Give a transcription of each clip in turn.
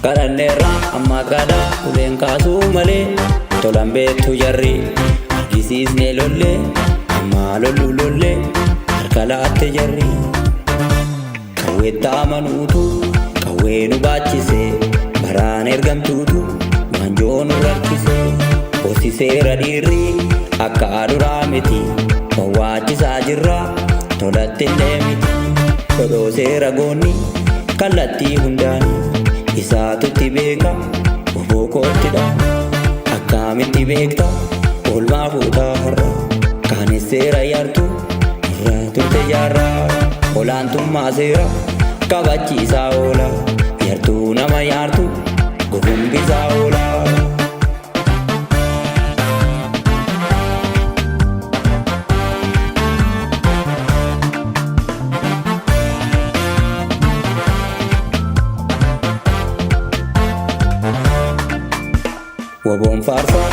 Kadhanneerra amma kadha uleen kaasuu malee tolan beektu jarri argisiisnee lollee amma lollu lollee harka laatte jarri kawweetta amanuutu kawwee nu baachise baraan ergamtuutu waanjoo nu rakkise hoosiseera dhiirri akka aduraa miti wawwaachisaa jirra tolattillee miti dhodhooseera goonni kallattii hundaanii isaatutti beeka oboo koottidha akkamitti beekta oolmaa fuutaa har'a kaanesseera yaartu irraa turte jaarraa olaantummaa seera kabachiisaa oola yartuu nama yaartu gugumbisaa oola. Waboon faarsaa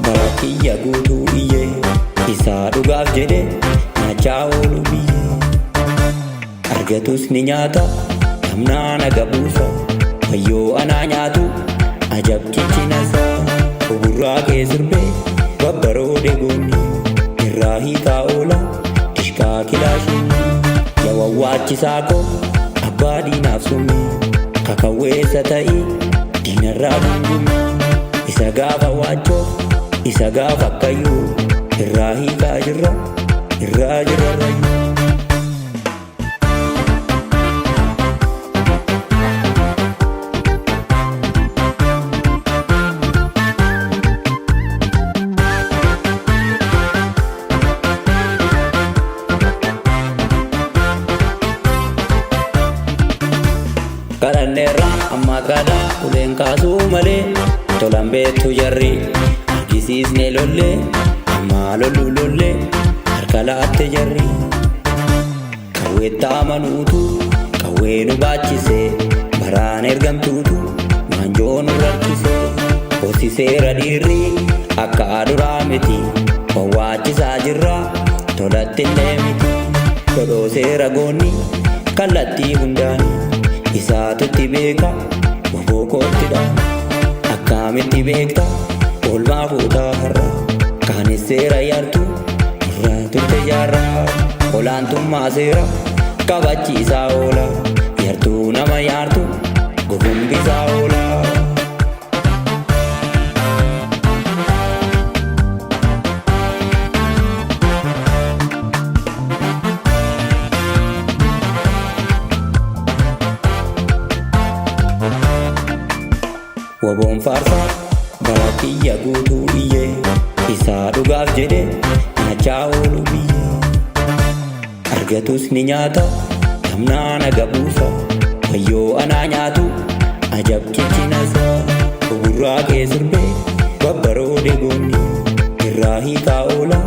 bara kiyya guutuu iyyee isaa dhugaaf jedhe nyaachaa oolu biyyee argatus ni nyaata namnaa naga buusa wayyoo anaa nyaatu ajabchichinasaa oburraa kee sirbee babbaroode goonni irraa hiikaa oola dishkaa kilaashiin yawawwaachisaa koo abbaa diinaaf summii kakawweessa ta'ii diinarraa gungummii isa gaafa waachoo isa gaafa akkayyuu irraa hiikaa jirra irraa jirarrayyuu. Kadhanneerra amma kadha uleen kaasuu malee tolan beektu jarri argisiisnee lollee amma lollu lollee harka laatte jarri kawweetta amanuutu kawwee nu baachise baraan ergamtuutu waanjoo nu rakkise hoosiseera dhiirri akka aduraa miti wawwaachisaa jirra tolattillee miti dhodhooseera goonni kallattii hundaanii isaatutti beeka oboo koottidha akkamitti beekta oolmaa fuutaa har'a kaanesseera yaartu irraa turte jaarraa olaantummaa seera kabachiisaa oola yartuu nama yaartu gugumbisaa oola. Waboon faarsaa bara kiyya guutuu iyyee isaa dhugaaf jedhe nyaachaa oolu biyyee argatus ni nyaata namnaa naga buusa wayyoo anaa nyaatu ajabchichinasaa oburraa kee sirbee babbaroode goonni irraa hiikaa oola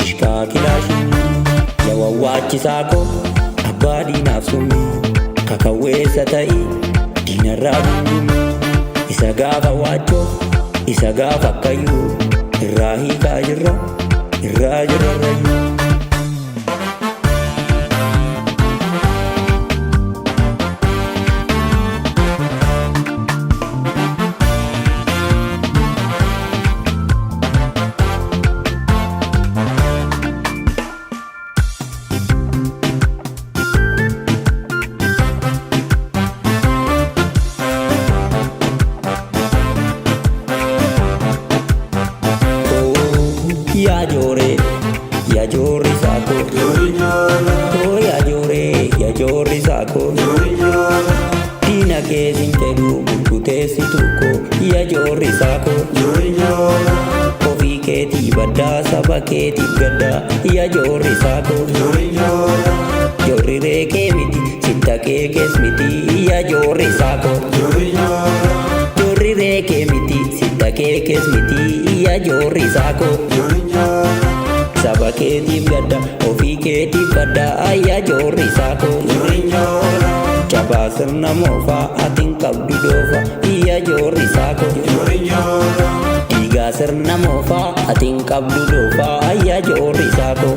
dishkaa kilaashiin yawawwaachisaa koo abbaa diinaaf summii kakawweessa ta'ii diinarraa gungummii isa gaafa waachoo isa gaafa akkayyuu irraa hiikaa jirra irraa jirarrayyuu. Ya jori sako oh ya jori sako tina ke sintelu kute situko ya jori sako kofi ke ti bada saba ke ti gada ya jori sako jori re ke miti sinta ke smiti ya jori sako jori re ke miti sinta ke smiti ya jori sako saba keetiif gadda ofii keetiif badda ayyaa joorri saako cabaa sirna moofaa atiin qabdu doofa iyyaa joorri saako dhiigaa sirna moofaa atiin qabdu doofa ayyaa joorri saako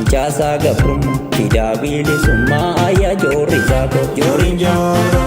Manchaasaa gabrummaa fidaa bilisummaa ayyaa joorri saako. Jooriin joora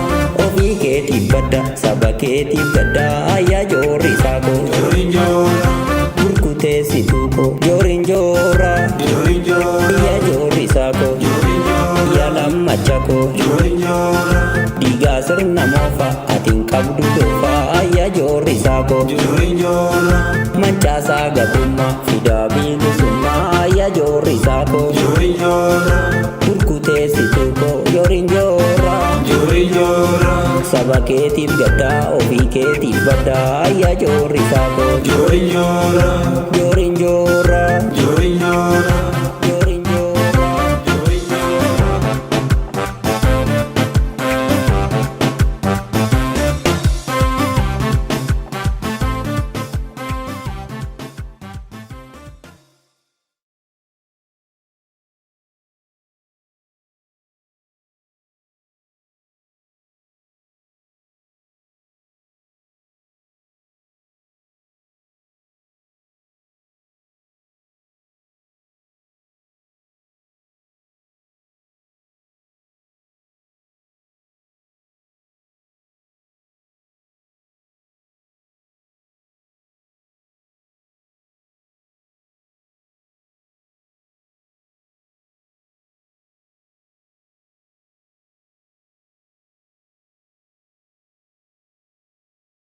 ofii keetiif badda saba keetiif gadda ayyaa joorri saako. Jooriin joora burkuteessituu koo jooriin joora. Jooriin joora ayyaa joorri saako. Jooriin joora yaa lammacha koo. Jooriin joora dhiigaa sirna moofaa atiin qabdu dhoofaa ayyaa joorri saako. Jooriin joora Manchaasaa gabrummaa fidaa bilisummaa ayyaa joorri saako. Jooriin joora burkuteessituu koo jooriin joora. Jooriin joora saba keetiif gaddaa ofii keetiif baddaa ayyaa joorri saako. Jooriin joora. Jooriin joora. Jooriin joora